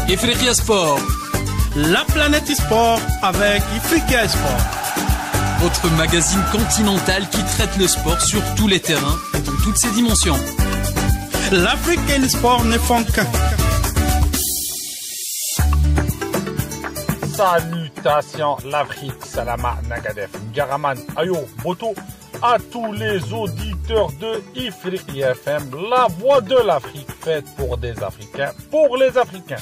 Ifriqiya Sport. La planète e-sport avec Ifriqiya Sport. Votre magazine continental qui traite le sport sur tous les terrains et dans toutes ses dimensions. L'Afrique et le sport ne font qu'un. Salutations l'Afrique, Salama Nagadef, Garaman, Ayo, Boto, à tous les auditeurs de Ifriqiya FM, la voix de l'Afrique faite pour des Africains, pour les Africains.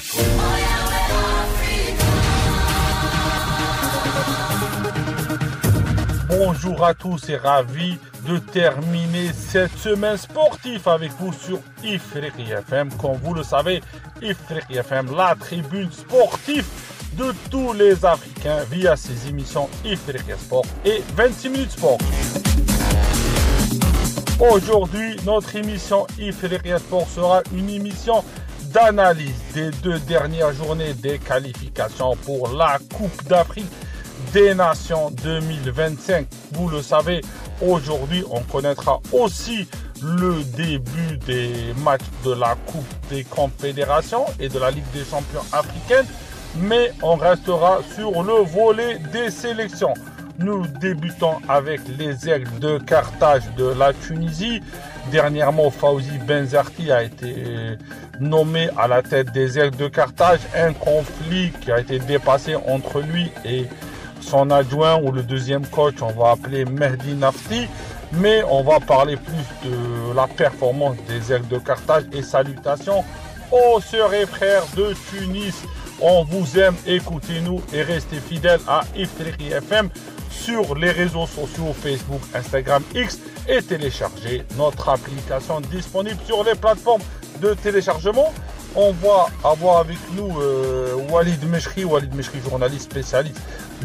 Bonjour à tous et ravi de terminer cette semaine sportive avec vous sur Ifriqiya FM. Comme vous le savez, Ifriqiya FM, la tribune sportive de tous les Africains via ses émissions Ifriqiya Sport et 26 minutes sport. Aujourd'hui, notre émission Ifriqiya Sport sera une émission d'analyse des 2 dernières journées des qualifications pour la Coupe d'Afrique des Nations 2025. Vous le savez, aujourd'hui, on connaîtra aussi le début des matchs de la Coupe des Confédérations et de la Ligue des Champions africaine, mais on restera sur le volet des sélections. Nous débutons avec les Aigles de Carthage de la Tunisie. Dernièrement, Fawzi Benzarti a été nommé à la tête des Aigles de Carthage. Un conflit qui a été dépassé entre lui et son adjoint ou le deuxième coach, on va appeler Mehdi Nafti. Mais on va parler plus de la performance des Aigles de Carthage et salutations aux sœurs et frères de Tunis. On vous aime, écoutez-nous et restez fidèles à Ifriqiya FM sur les réseaux sociaux Facebook, Instagram, X et téléchargez notre application disponible sur les plateformes de téléchargement. On va avoir avec nous Walid Meshri, journaliste spécialiste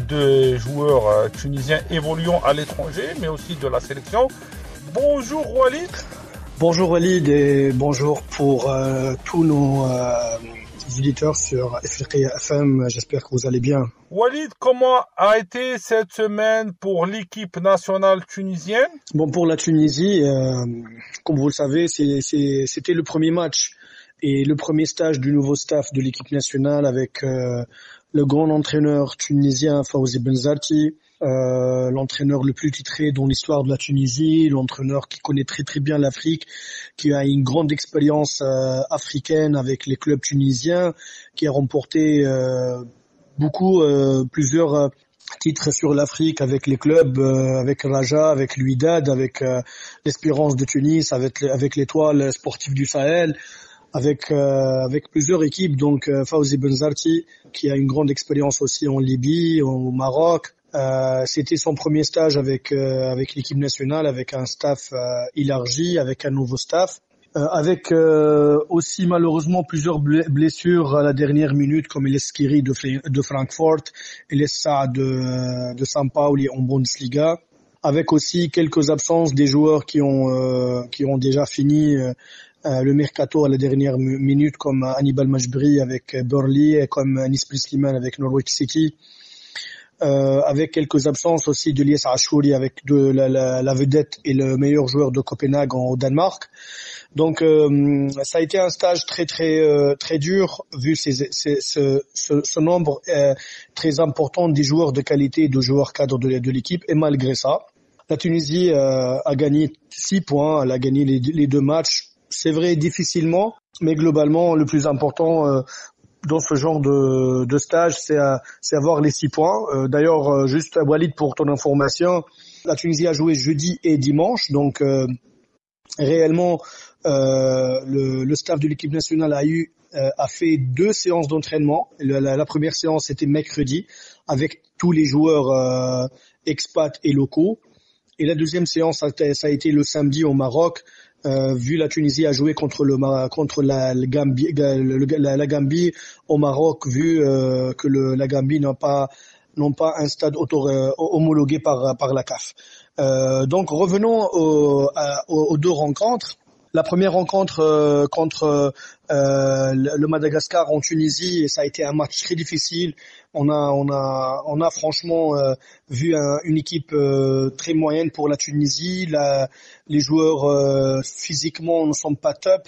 de joueurs tunisiens évoluant à l'étranger, mais aussi de la sélection. Bonjour Walid. Bonjour Walid et bonjour pour tous nos auditeurs sur Ifriqiya FM. J'espère que vous allez bien. Walid, comment a été cette semaine pour l'équipe nationale tunisienne? Bon, pour la Tunisie, comme vous le savez, c'était le premier match et le premier stage du nouveau staff de l'équipe nationale avec le grand entraîneur tunisien Fawzi Benzarti, l'entraîneur le plus titré dans l'histoire de la Tunisie, l'entraîneur qui connaît très très bien l'Afrique, qui a une grande expérience africaine avec les clubs tunisiens, qui a remporté plusieurs titres sur l'Afrique avec les clubs, avec Raja, avec l'Ouidad, avec l'Espérance de Tunis, avec l'Étoile sportive du Sahel, avec plusieurs équipes. Donc Fawzi Benzarti, qui a une grande expérience aussi en Libye, au Maroc. C'était son premier stage avec l'équipe nationale, avec un staff élargi, avec un nouveau staff, avec aussi malheureusement plusieurs blessures à la dernière minute, comme El Skiri de Francfort, El Saad de San Pauli en Bundesliga, avec aussi quelques absences des joueurs qui ont déjà fini le mercato à la dernière minute, comme Hannibal Majbri avec Burnley et comme Anis Slimane avec Norwich City. Avec quelques absences aussi de Lies Achouri avec la vedette et le meilleur joueur de Copenhague au Danemark. Donc ça a été un stage très très très dur vu ce nombre très important des joueurs de qualité, de joueurs cadres de l'équipe. Et malgré ça, la Tunisie a gagné 6 points, elle a gagné les 2 matchs. C'est vrai difficilement, mais globalement le plus important dans ce genre de stage, c'est avoir les 6 points. D'ailleurs, juste Walid, pour ton information, la Tunisie a joué jeudi et dimanche, donc réellement le staff de l'équipe nationale a fait 2 séances d'entraînement. La première séance était mercredi avec tous les joueurs expats et locaux, et la deuxième séance ça a été le samedi au Maroc. Vu la Tunisie a joué contre la Gambie au Maroc, vu que la Gambie n'ont pas un stade homologué par la CAF. Donc revenons aux 2 rencontres. La première rencontre contre le Madagascar en Tunisie, ça a été un match très difficile. On a franchement vu une équipe très moyenne pour la Tunisie. Les joueurs physiquement ne sont pas top.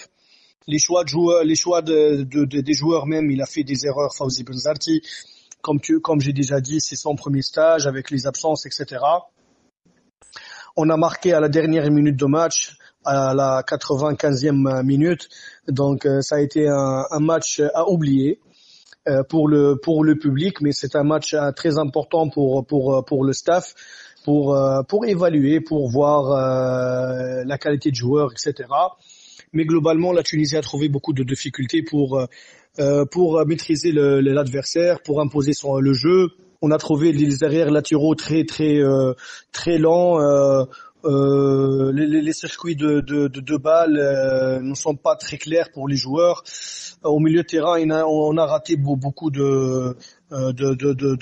Les choix des joueurs même, il a fait des erreurs, Fawzi Benzarti. Comme j'ai déjà dit, c'est son premier stage avec les absences, etc. On a marqué à la dernière minute de match, à la 95e minute. Donc ça a été un match à oublier pour le public, mais c'est un match très important pour le staff, pour évaluer, pour voir la qualité de joueurs, etc. Mais globalement, la Tunisie a trouvé beaucoup de difficultés pour maîtriser l'adversaire, pour imposer le jeu. On a trouvé les arrières latéraux très lents. Les circuits de balles ne sont pas très clairs pour les joueurs. Au milieu de terrain, on a raté beaucoup de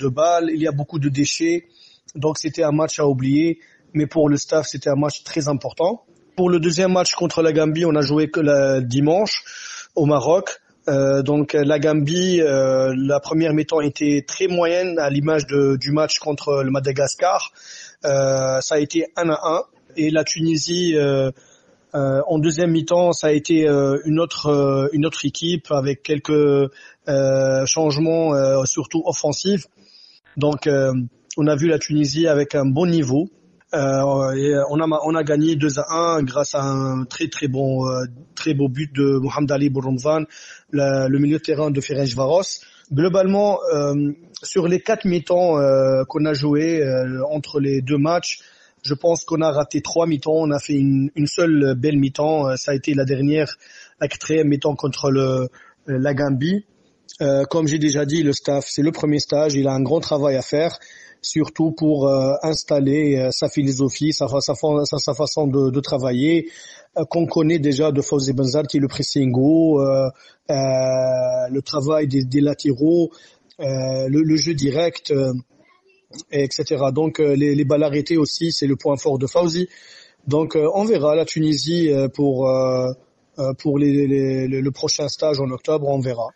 balles. Il y a beaucoup de déchets. Donc c'était un match à oublier. Mais pour le staff, c'était un match très important. Pour le deuxième match contre la Gambie, on a joué que le dimanche au Maroc. Donc la Gambie, la première mi-temps était très moyenne à l'image du match contre le Madagascar. Ça a été 1-1. Et la Tunisie, en deuxième mi-temps, ça a été une autre équipe avec quelques changements, surtout offensifs. Donc on a vu la Tunisie avec un bon niveau. Et on a gagné 2-1 grâce à un très beau but de Mohamed Ali Bouromzan, le milieu de terrain de Ferencvaros. Globalement, sur les 4 mi-temps qu'on a joué entre les deux matchs, je pense qu'on a raté 3 mi-temps. On a fait une seule belle mi-temps. Ça a été la 4e mi-temps contre la Gambie. Comme j'ai déjà dit, le staff, c'est le premier stage. Il a un grand travail à faire, surtout pour installer sa philosophie, sa façon de travailler, qu'on connaît déjà de Fawzi Benzarti, le pressing haut, le travail des latéraux, le jeu direct, etc. Donc les balles arrêtées aussi, c'est le point fort de Fawzi. Donc on verra la Tunisie pour le prochain stage en octobre, on verra.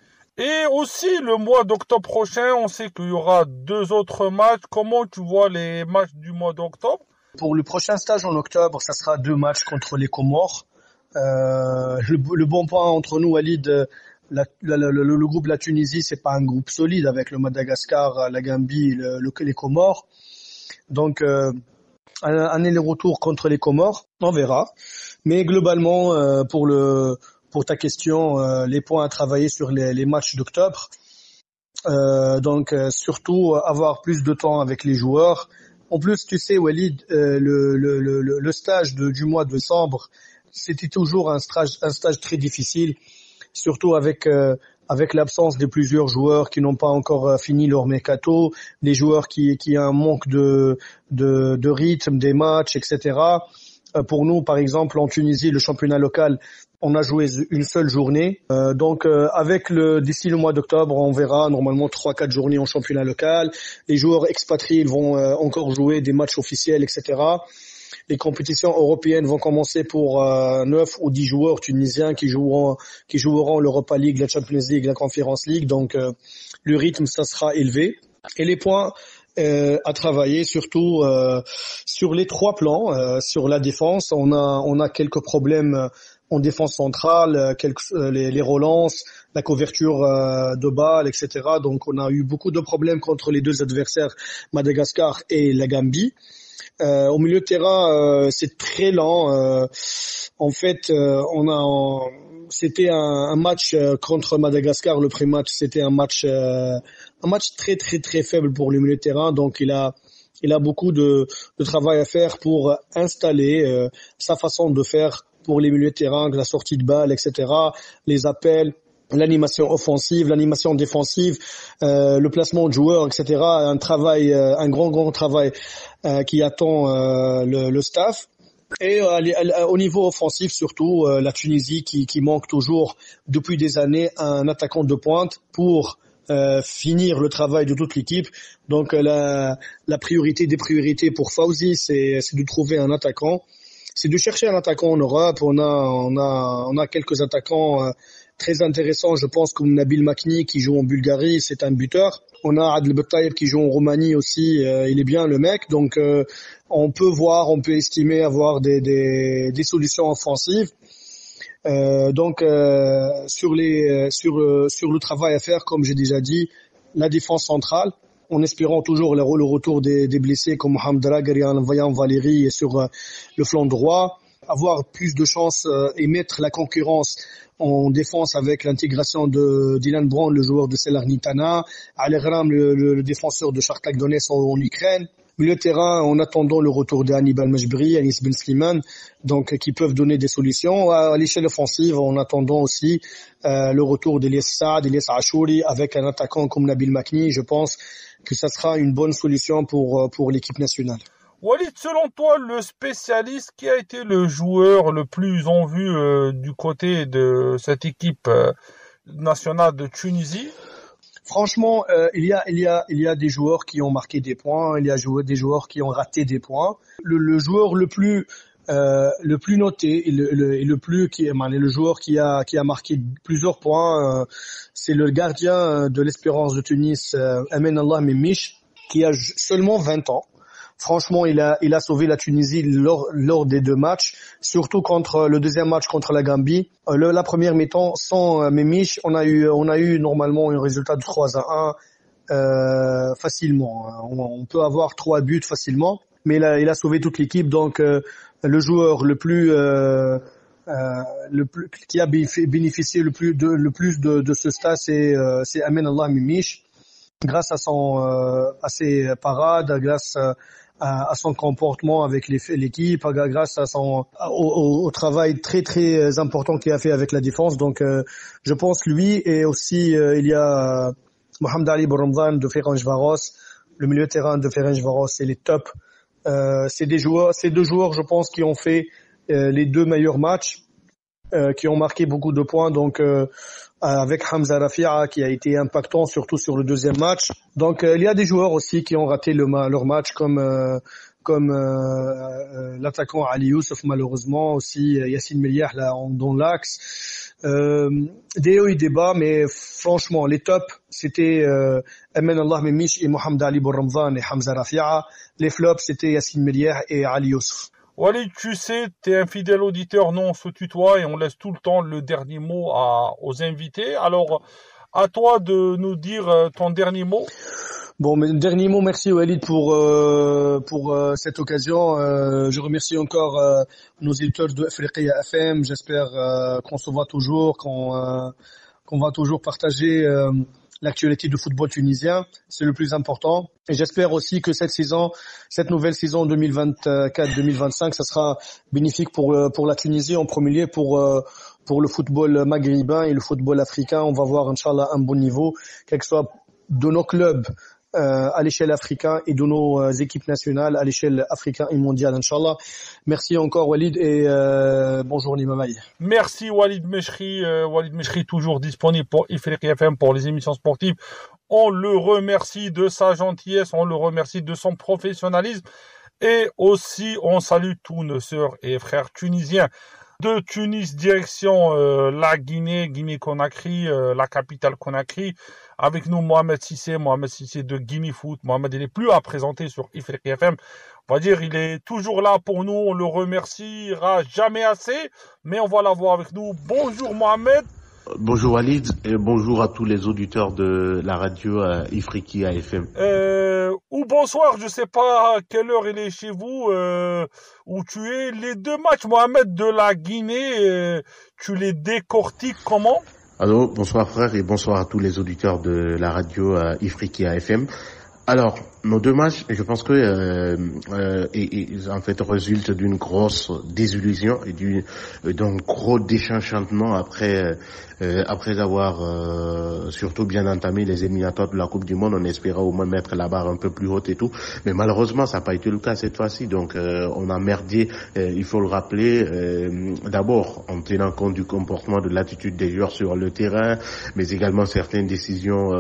Et aussi, le mois d'octobre prochain, on sait qu'il y aura 2 autres matchs. Comment tu vois les matchs du mois d'octobre? Pour le prochain stage en octobre, ça sera 2 matchs contre les Comores. Le bon point entre nous, Walid, le groupe de la Tunisie, c'est pas un groupe solide avec le Madagascar, la Gambie, les Comores. Donc, un aller-retour contre les Comores, on verra. Mais globalement, pour ta question, les points à travailler sur les matchs d'octobre. Donc surtout avoir plus de temps avec les joueurs. En plus, tu sais, Walid, le stage du mois de décembre, c'était toujours un stage très difficile, surtout avec l'absence de plusieurs joueurs qui n'ont pas encore fini leur mercato, des joueurs qui ont un manque de rythme des matchs, etc. Pour nous, par exemple, en Tunisie, le championnat local, on a joué une seule journée. Donc, d'ici le mois d'octobre, on verra normalement 3-4 journées en championnat local. Les joueurs expatriés vont encore jouer des matchs officiels, etc. Les compétitions européennes vont commencer pour 9 ou 10 joueurs tunisiens qui joueront l'Europa League, la Champions League, la Conference League. Donc, le rythme, ça sera élevé. Et les points à travailler surtout sur les 3 plans. Sur la défense, on a quelques problèmes en défense centrale, les relances, la couverture de balles, etc. Donc on a eu beaucoup de problèmes contre les 2 adversaires, Madagascar et la Gambie. Au milieu de terrain, c'est très lent. En fait, c'était un match contre Madagascar. Le premier match, c'était un match très faible pour le milieu de terrain. Donc il a beaucoup de travail à faire pour installer sa façon de faire pour les milieux de terrain, la sortie de balle, etc. Les appels, l'animation offensive, l'animation défensive, le placement de joueurs, etc. Un grand travail qui attend le staff. Et au niveau offensif surtout, la Tunisie qui manque toujours depuis des années un attaquant de pointe pour finir le travail de toute l'équipe. Donc la priorité des priorités pour Fawzi, c'est de trouver un attaquant. c'est de chercher un attaquant en Europe. On a quelques attaquants très intéressants, je pense, comme Nabil Makni qui joue en Bulgarie, c'est un buteur. On a Adel Bettaïb qui joue en Roumanie aussi, il est bien le mec. Donc on peut estimer avoir des solutions offensives. Donc sur le travail à faire, comme j'ai déjà dit, la défense centrale, en espérant toujours le retour des blessés comme Mohamed Draghi, Vaillant Valéry sur le flanc droit, avoir plus de chances et mettre la concurrence en défense avec l'intégration de Dylan Brown, le joueur de Salernitana, Alegram, le défenseur de Shakhtar Donetsk en Ukraine. Milieu de terrain, en attendant le retour de Hannibal Majbri, Anis Ben Slimane, donc qui peuvent donner des solutions. À l'échelle offensive, en attendant aussi le retour d'Elias Saad, Elias Achouri, avec un attaquant comme Nabil Makni, je pense que ça sera une bonne solution pour l'équipe nationale. Walid, selon toi, le spécialiste, qui a été le joueur le plus en vue du côté de cette équipe nationale de Tunisie? Franchement, il y a des joueurs qui ont marqué des points, il y a des joueurs qui ont raté des points. Le joueur le plus noté et le joueur qui a marqué plusieurs points, c'est le gardien de l'Espérance de Tunis, Amen Allah Mimish, qui a seulement 20 ans. Franchement, il a sauvé la Tunisie lors des 2 matchs, surtout contre le deuxième match contre la Gambie. La première mi-temps, sans Memish, on a eu normalement un résultat de 3-1 facilement. On peut avoir 3 buts facilement, mais il a sauvé toute l'équipe. Donc le joueur qui a bénéficié le plus de ce stade, c'est Amen Allah Mimish, grâce à ses parades, grâce à son comportement avec l'équipe, grâce à au travail très très important qu'il a fait avec la défense. Donc je pense que lui, et aussi il y a Mohamed Ali Bourramdan de Ferencvaros, le milieu de terrain de Ferencvaros, c'est les top. C'est deux joueurs, je pense, qui ont fait les 2 meilleurs matchs, qui ont marqué beaucoup de points. Donc avec Hamza Rafia qui a été impactant surtout sur le deuxième match. Donc il y a des joueurs aussi qui ont raté leur match comme l'attaquant Ali Youssef, malheureusement, aussi Yassine Meliah là dans l'axe. Des hauts et des bas, mais franchement les tops c'était Amen Allah Mimish et Mohamed Ali Bourramdan et Hamza Rafia. Les flops c'était Yassine Meliah et Ali Youssef. Walid, tu sais, t'es un fidèle auditeur, non, on se tutoie et on laisse tout le temps le dernier mot aux invités. Alors, à toi de nous dire ton dernier mot. Bon, mais dernier mot, merci Walid pour cette occasion. Je remercie encore nos éditeurs de Afriqiya FM. J'espère qu'on se voit toujours, qu'on va toujours partager l'actualité du football tunisien, c'est le plus important. Et j'espère aussi que cette nouvelle saison 2024-2025, ça sera bénéfique pour la Tunisie en premier lieu, pour le football maghrébin et le football africain. On va voir, Inch'Allah, un bon niveau, quel que soit de nos clubs à l'échelle africaine et de nos équipes nationales à l'échelle africaine et mondiale, Inch'Allah. Merci encore Walid et bonjour Nimamaï. Merci Walid Mechri. Walid Mechri toujours disponible pour Ifriqiya FM pour les émissions sportives. On le remercie de sa gentillesse, on le remercie de son professionnalisme et aussi on salue tous nos sœurs et frères tunisiens. De Tunis, direction la Guinée-Conakry, la capitale Conakry. Avec nous, Mohamed Sissé de Guinée Foot. Mohamed, il n'est plus à présenter sur Ifriqiya FM. On va dire, il est toujours là pour nous. On le remerciera jamais assez, mais on va l'avoir avec nous. Bonjour Mohamed. Bonjour Walid et bonjour à tous les auditeurs de la radio Ifriqiya FM. Ou bonsoir, je sais pas à quelle heure il est chez vous, où tu es. Les 2 matchs, Mohamed, de la Guinée, tu les décortiques comment? Allô, bonsoir frère et bonsoir à tous les auditeurs de la radio Ifriqiya FM. Alors, nos 2 matchs, je pense que en fait résultent d'une grosse désillusion et d'un gros désenchantement après avoir surtout bien entamé les éliminatoires de la Coupe du Monde. On espérait au moins mettre la barre un peu plus haute et tout, mais malheureusement ça n'a pas été le cas cette fois-ci. Donc on a merdé, il faut le rappeler, d'abord en tenant compte du comportement, de l'attitude des joueurs sur le terrain, mais également certaines décisions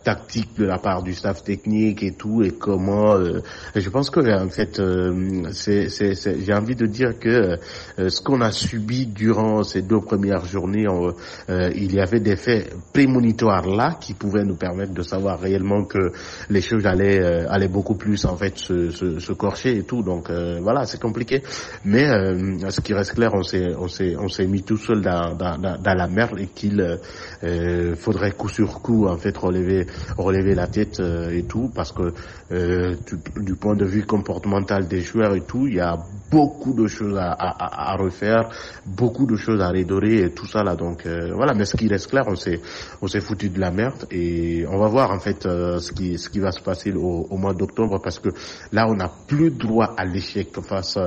tactiques de la part du staff technique, technique et tout, et comment. Je pense que en fait, j'ai envie de dire que ce qu'on a subi durant ces 2 premières journées, il y avait des faits prémonitoires là qui pouvaient nous permettre de savoir réellement que les choses allaient beaucoup plus en fait se corcher et tout. Donc voilà, c'est compliqué. Mais ce qui reste clair, on s'est mis tout seul dans la merde, et qu'il faudrait coup sur coup en fait relever la tête et tout, parce que du point de vue comportemental des joueurs et tout, il y a beaucoup de choses à refaire, beaucoup de choses à redorer et tout ça là. Donc voilà, mais ce qui reste clair, on s'est foutu de la merde, et on va voir en fait ce qui va se passer au mois d'octobre, parce que là on n'a plus droit à l'échec face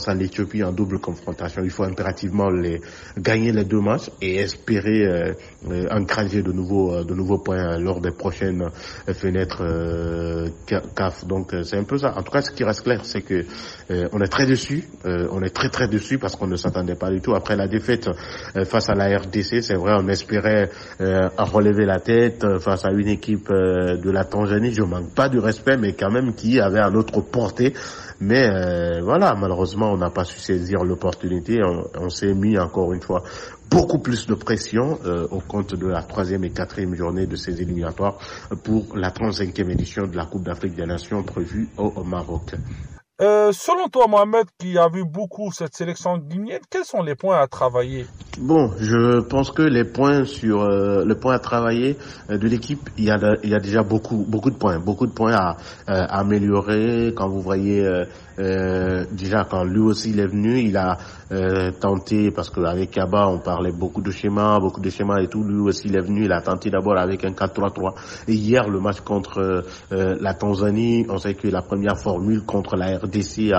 à l'Éthiopie en double confrontation. Il faut impérativement gagner les 2 matchs et espérer engranger de nouveaux points lors des prochaines fenêtres CAF. Donc c'est un peu ça. En tout cas, ce qui reste clair, c'est que on est très déçus. On est très déçus parce qu'on ne s'attendait pas du tout. Après la défaite face à la RDC, c'est vrai, on espérait relever la tête face à une équipe de la Tanzanie. Je manque pas de respect, mais quand même qui avait à notre portée. Mais voilà, malheureusement, on n'a pas su saisir l'opportunité. On s'est mis encore une fois beaucoup plus de pression au compte de la 3e et 4e journée de ces éliminatoires pour la 35e édition de la Coupe d'Afrique des Nations prévue au Maroc. Selon toi, Mohamed, qui a vu beaucoup cette sélection guinéenne, quels sont les points à travailler? Bon, je pense que les points le point à travailler de l'équipe, il y a déjà beaucoup de points à améliorer. Quand vous voyez déjà quand lui aussi il est venu, il a tenté, parce qu'avec Kaba on parlait beaucoup de schémas et tout. Lui aussi il est venu, il a tenté d'abord avec un 4-3-3. Et hier le match contre la Tanzanie, on sait que la première formule contre la RDC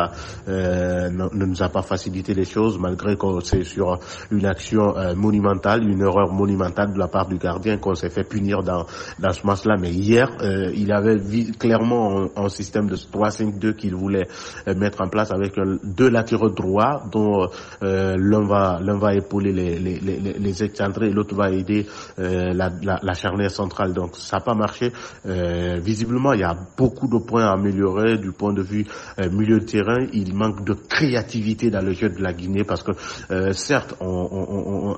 ne nous a pas facilité les choses, malgré que c'est sur une action monumentale, une erreur monumentale de la part du gardien qu'on s'est fait punir dans ce match-là. Mais hier, il avait clairement un système de 3-5-2 qu'il voulait mettre en place, avec 2 latéraux droits dont l'un va épauler les excentrés et l'autre va aider la charnière centrale. Donc ça n'a pas marché. Visiblement, il y a beaucoup de points à améliorer du point de vue milieu de terrain. Il manque de créativité dans le jeu de la Guinée, parce que certes,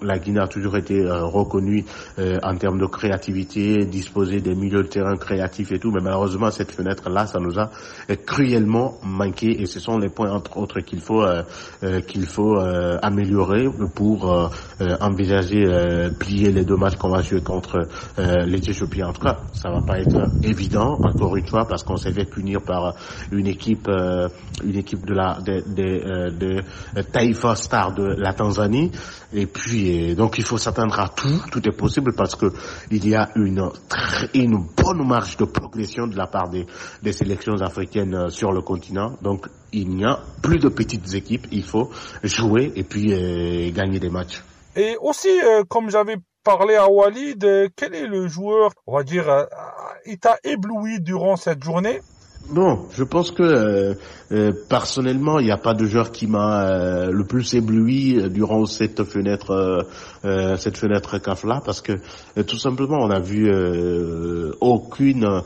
la Guinée a toujours été reconnue en termes de créativité, disposer des milieux de terrain créatifs et tout, mais malheureusement cette fenêtre-là, ça nous a cruellement manqué, et ce sont les points entre autres qu'il faut améliorer pour envisager plier les 2 matchs qu'on va jouer contre l'Éthiopie. En tout cas, ça va pas être évident, encore une fois, parce qu'on s'est fait punir par une équipe de Taifa Stars de la Tanzanie. Et puis donc il faut s'attendre à tout est possible, parce que il y a une bonne marge de progression de la part des sélections africaines sur le continent. Donc il n'y a plus de petites équipes, il faut jouer et puis gagner des matchs. Et aussi, comme j'avais parlé à Walid, quel est le joueur, on va dire, il t'a ébloui durant cette journée? Bon, je pense que personnellement, il n'y a pas de joueur qui m'a le plus ébloui durant cette fenêtre CAF là, parce que tout simplement on a vu aucun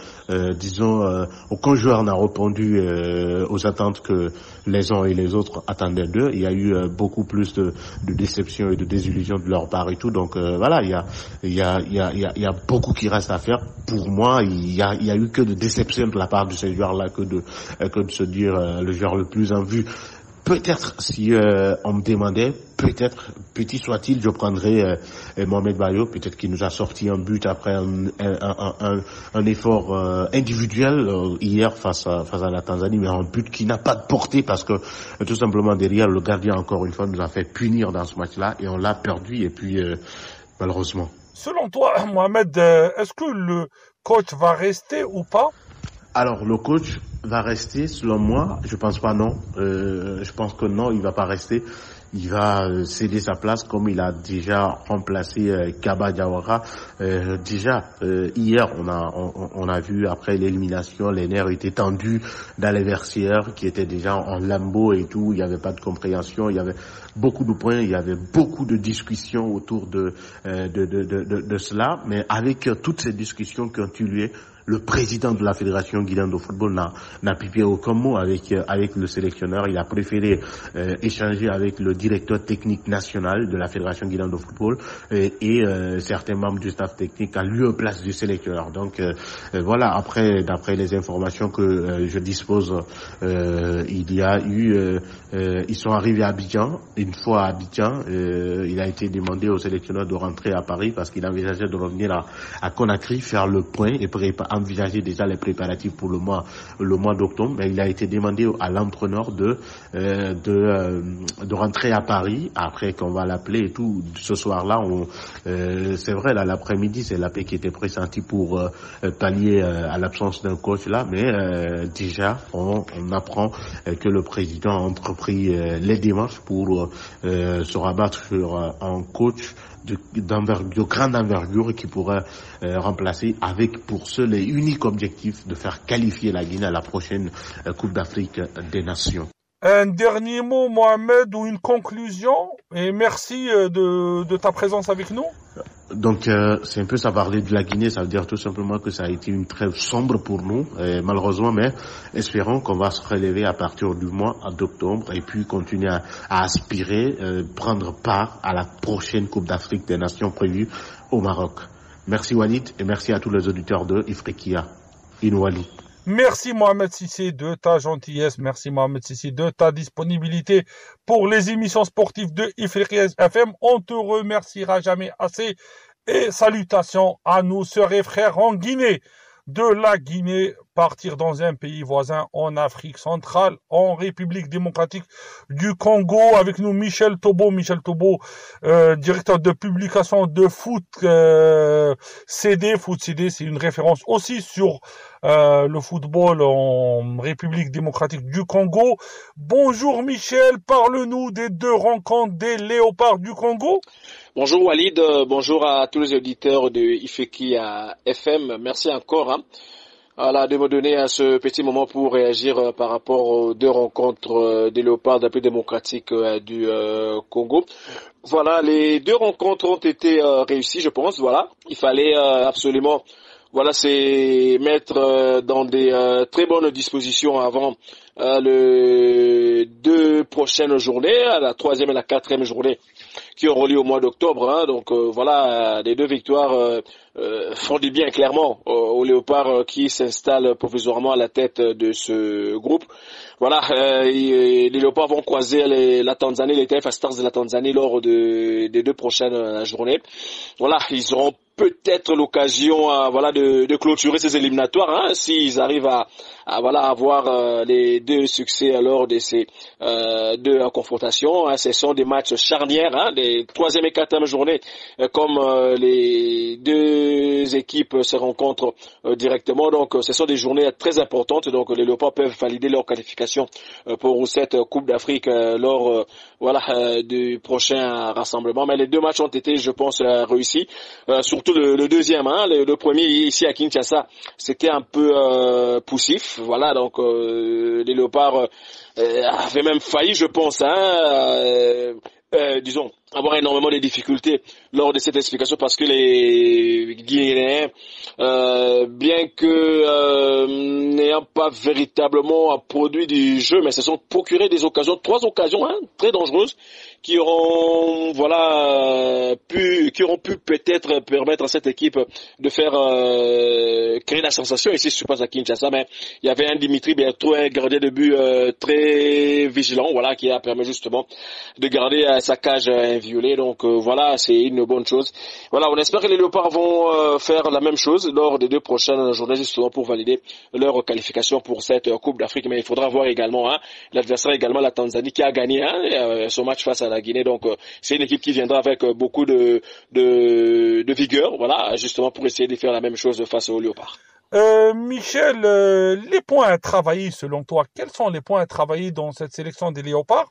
joueur n'a répondu aux attentes que les uns et les autres attendaient d'eux. Il y a eu beaucoup plus de déception et de désillusion de leur part et tout. Donc voilà, il y a beaucoup qui reste à faire. Pour moi, il y a eu que de déception de la part de ces joueurs-là que de se dire le joueur le plus en vue. Peut-être, si on me demandait, peut-être, petit soit-il, je prendrais Mohamed Bayo, peut-être qu'il nous a sorti un but après un effort individuel hier face à la Tanzanie, mais un but qui n'a pas de portée, parce que tout simplement derrière, le gardien, encore une fois, nous a fait punir dans ce match-là, et on l'a perdu, et puis malheureusement. Selon toi, Mohamed, est-ce que le coach va rester ou pas? Alors, le coach va rester, selon moi. Je pense pas, non. Je pense que non, il va pas rester. Il va céder sa place, comme il a déjà remplacé Kaba Diawara. Hier, on a vu, après l'élimination, les nerfs étaient tendus dans les vestiaires, qui étaient déjà en lambeaux et tout. Il n'y avait pas de compréhension. Il y avait beaucoup de points. Il y avait beaucoup de discussions autour de cela. Mais avec toutes ces discussions qui ont eu lieu, le président de la Fédération guinéenne de football n'a pipé aucun mot avec le sélectionneur. Il a préféré échanger avec le directeur technique national de la Fédération guinéenne de football et certains membres du staff technique à lieu place du sélectionneur. Donc voilà, après d'après les informations que je dispose, il y a eu ils sont arrivés à Abidjan. Une fois à Abidjan, il a été demandé au sélectionneur de rentrer à Paris parce qu'il envisageait de revenir à Conakry, faire le point et envisager déjà les préparatifs pour le mois d'octobre. Mais il a été demandé à l'entraîneur de rentrer à Paris après qu'on va l'appeler et tout. Ce soir-là, c'est vrai, là, l'après-midi, c'est l'appel qui était pressenti pour pallier à l'absence d'un coach là, mais déjà on apprend que le président a entrepris les démarches pour se rabattre sur un coach de grande envergure qui pourrait remplacer avec pour seul et unique objectif de faire qualifier la Guinée à la prochaine Coupe d'Afrique des Nations. Un dernier mot, Mohamed, ou une conclusion, et merci de ta présence avec nous. Donc c'est un peu ça, parler de la Guinée, ça veut dire tout simplement que ça a été une trêve sombre pour nous, malheureusement, mais espérons qu'on va se relever à partir du mois d'octobre et puis continuer à aspirer, prendre part à la prochaine Coupe d'Afrique des Nations prévue au Maroc. Merci Walid et merci à tous les auditeurs de Ifriqiya. Inouali. Merci Mohamed Sissé de ta gentillesse, merci Mohamed Sissé de ta disponibilité pour les émissions sportives de Ifriqiya FM. On te remerciera jamais assez et salutations à nos sœurs et frères en Guinée. De la Guinée, partir dans un pays voisin en Afrique centrale, en République démocratique du Congo, avec nous Michel Tobo, directeur de publication de Foot CD. Foot CD, c'est une référence aussi sur le football en République démocratique du Congo. Bonjour Michel, parle-nous des 2 rencontres des Léopards du Congo. Bonjour Walid, bonjour à tous les auditeurs de Ifriqiya FM. Merci encore de me donner ce petit moment pour réagir par rapport aux 2 rencontres des Léopards d'Afrique démocratique du Congo. Voilà, les 2 rencontres ont été réussies, je pense. Voilà, il fallait absolument c'est mettre dans des très bonnes dispositions avant les 2 prochaines journées, la 3e et la 4e journée qui auront lieu au mois d'octobre. Donc les 2 victoires font du bien clairement aux Léopards qui s'installent provisoirement à la tête de ce groupe. Voilà, les Léopards vont croiser la Tanzanie, les Taifa Stars de la Tanzanie lors des 2 prochaines journées. Voilà, ils auront peut-être l'occasion de clôturer ces éliminatoires s'ils arrivent à avoir les 2 succès lors de ces 2 confrontations. Ce sont des matchs charnières, les 3e et 4e journées, comme les 2 équipes se rencontrent directement. Donc ce sont des journées très importantes. Donc les Léopards peuvent valider leur qualification pour cette Coupe d'Afrique lors du prochain rassemblement. Mais les 2 matchs ont été, je pense, réussis. Surtout le deuxième, le premier ici à Kinshasa, c'était un peu poussif. Voilà, donc les Léopards avaient même failli, je pense, avoir énormément de difficultés lors de cette explication parce que les Guinéens, bien que n'ayant pas véritablement produit du jeu, mais se sont procurés des occasions, 3 occasions très dangereuses qui auront pu peut-être permettre à cette équipe de faire créer la sensation ici je pense à Kinshasa. Mais il y avait un Dimitri Bertrou, un gardien de but très vigilant, qui a permis justement de garder sa cage inviolée. Donc c'est une bonne chose. On espère que les Léopards vont faire la même chose lors des 2 prochaines journées justement pour valider leur qualification pour cette Coupe d'Afrique. Mais il faudra voir également l'adversaire, également la Tanzanie qui a gagné son match face à la Guinée. Donc c'est une équipe qui viendra avec beaucoup de vigueur, justement pour essayer de faire la même chose face aux Léopards. Michel, les points à travailler selon toi, quels sont les points à travailler dans cette sélection des Léopards?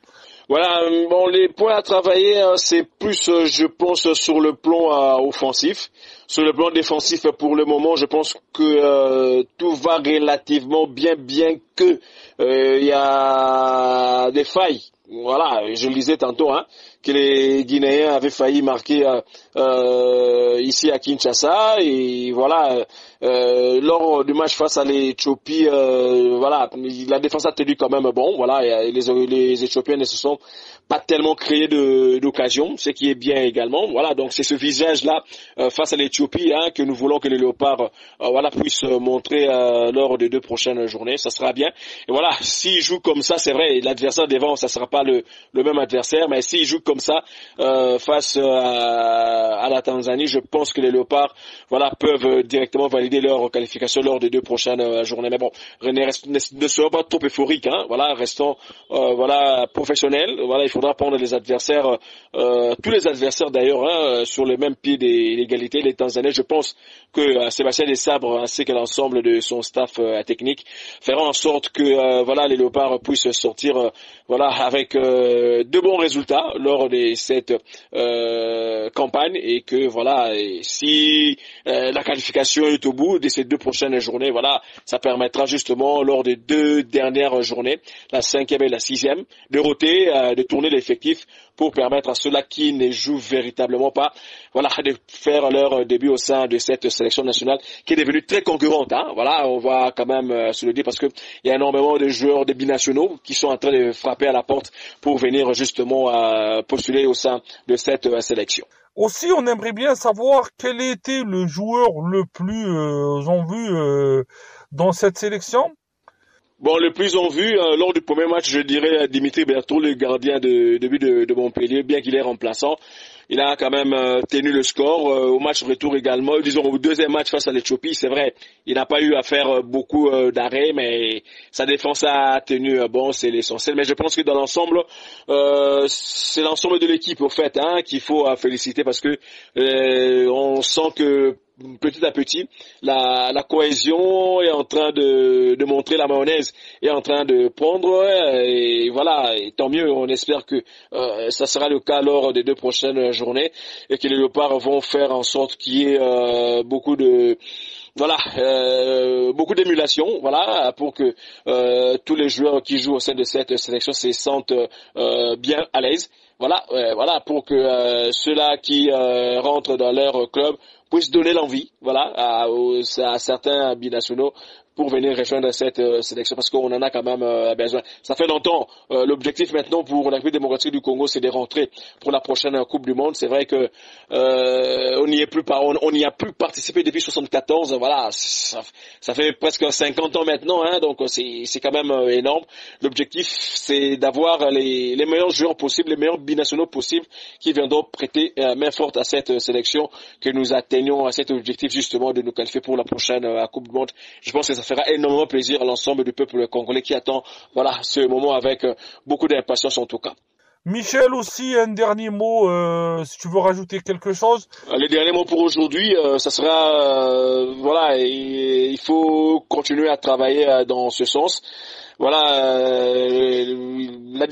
Les points à travailler, c'est plus, je pense, sur le plan offensif. Sur le plan défensif, pour le moment, je pense que tout va relativement bien que il y a des failles. Voilà, je le disais tantôt, que les Guinéens avaient failli marquer ici à Kinshasa, et voilà, lors du match face à l'Éthiopie, voilà, la défense a tenu quand même bon, voilà, et les Éthiopiens ne se sont pas tellement créés d'occasion, ce qui est bien également, voilà, donc c'est ce visage-là face à l'Éthiopie que nous voulons que les Léopards voilà, puissent montrer lors des 2 prochaines journées, ça sera bien, et voilà, s'ils jouent comme ça, c'est vrai, l'adversaire devant, ça sera pas le même adversaire, mais s'ils jouent comme ça face à la Tanzanie, je pense que les Léopards, voilà, peuvent directement valider leur qualification lors des 2 prochaines journées. Mais bon, ne soyons pas trop euphoriques, voilà, restons voilà, professionnels. Voilà, il faudra prendre les adversaires, tous les adversaires d'ailleurs, sur le même pied d'égalité. Les Tanzaniens, je pense que Sébastien Desabre ainsi que l'ensemble de son staff technique feront en sorte que voilà, les Léopards puissent sortir voilà, avec de bons résultats lors de cette campagne, et que voilà, et si la qualification est au bout de ces 2 prochaines journées, voilà, ça permettra justement lors des 2 dernières journées, la 5e et la 6e, de roter, de tourner l'effectif pour permettre à ceux-là qui ne jouent véritablement pas, voilà, de faire leur début au sein de cette sélection nationale qui est devenue très concurrente, voilà, on va quand même se le dire, parce que il y a énormément de joueurs de binationaux qui sont en train de frapper à la porte pour venir justement postuler au sein de cette sélection. Aussi, on aimerait bien savoir quel était le joueur le plus en vue dans cette sélection. Bon, le plus en vue, lors du premier match, je dirais Dimitri Berthaud, le gardien de but de Montpellier, bien qu'il est remplaçant. Il a quand même tenu le score. Au match retour également, disons au 2e match face à l'Éthiopie, c'est vrai, il n'a pas eu à faire beaucoup d'arrêts, mais sa défense a tenu bon, c'est l'essentiel. Mais je pense que dans l'ensemble, c'est l'ensemble de l'équipe au fait qu'il faut féliciter, parce que on sent que petit à petit, la cohésion est en train de montrer, la mayonnaise est en train de prendre, et voilà, et tant mieux, on espère que ça sera le cas lors des 2 prochaines journées, et que les Léopards vont faire en sorte qu'il y ait beaucoup d'émulation, voilà, pour que tous les joueurs qui jouent au sein de cette sélection se sentent bien à l'aise. Voilà, voilà, pour que ceux-là qui rentrent dans leur club puissent donner l'envie, voilà, à certains binationaux pour venir rejoindre cette sélection, parce qu'on en a quand même besoin. Ça fait longtemps. L'objectif maintenant pour la République démocratique du Congo, c'est de rentrer pour la prochaine Coupe du Monde. C'est vrai que on n'y a plus participé depuis 74. Voilà, ça fait presque 50 ans maintenant, donc c'est quand même énorme. L'objectif, c'est d'avoir les meilleurs joueurs possibles, les meilleurs binationaux possibles qui viendront prêter main forte à cette sélection, que nous atteignions à cet objectif justement de nous qualifier pour la prochaine Coupe du Monde. Je pense que ça fera énormément plaisir à l'ensemble du peuple congolais qui attend, voilà, ce moment avec beaucoup d'impatience en tout cas. Michel, aussi un dernier mot, si tu veux rajouter quelque chose. Le dernier mot pour aujourd'hui, ça sera, voilà, il faut continuer à travailler dans ce sens. Voilà, la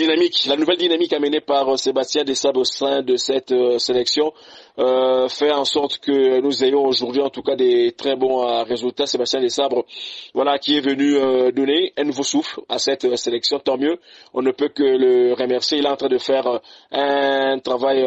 nouvelle dynamique amenée par Sébastien Desabre au sein de cette sélection fait en sorte que nous ayons aujourd'hui en tout cas des très bons résultats. Sébastien Desabre, voilà, qui est venu donner un nouveau souffle à cette sélection, tant mieux. On ne peut que le remercier. Il est en train de faire un travail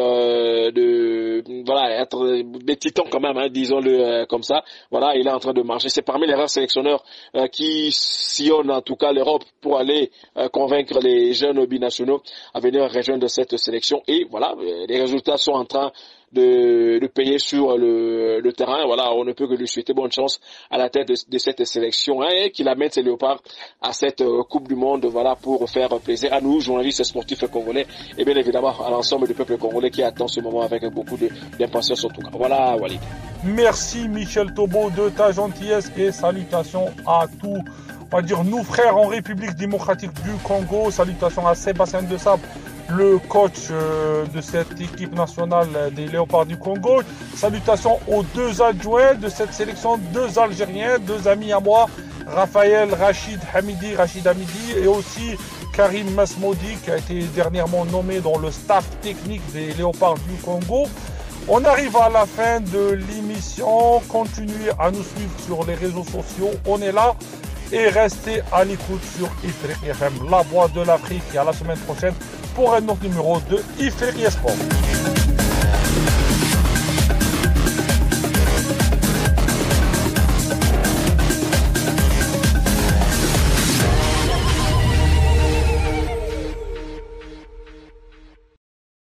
voilà, être des titans quand même, disons-le comme ça. Voilà, il est en train de marcher. C'est parmi les rares sélectionneurs qui sillonnent en tout cas l'Europe pour aller convaincre les jeunes binationaux à venir rejoindre cette sélection. Et voilà, les résultats sont en train de payer sur le terrain. Voilà, on ne peut que lui souhaiter bonne chance à la tête de cette sélection, et qu'il amène ses Léopards à cette Coupe du Monde, voilà, pour faire plaisir à nous, journalistes sportifs congolais, et bien évidemment à l'ensemble du peuple congolais qui attend ce moment avec beaucoup d'impatience en tout cas. Voilà, Walid. Merci Michel Tobo de ta gentillesse, et salutations à tous, on va dire, nous frères en République démocratique du Congo. Salutations à Sébastien Desabre, le coach de cette équipe nationale des Léopards du Congo. Salutations aux 2 adjoints de cette sélection, 2 Algériens, 2 amis à moi, Rachid Hamidi, et aussi Karim Masmoudi, qui a été dernièrement nommé dans le staff technique des Léopards du Congo. On arrive à la fin de l'émission. Continuez à nous suivre sur les réseaux sociaux. On est là. Et restez à l'écoute sur Ifriqiya FM, la voix de l'Afrique. Et à la semaine prochaine pour un autre numéro de Ifriqiya Sport.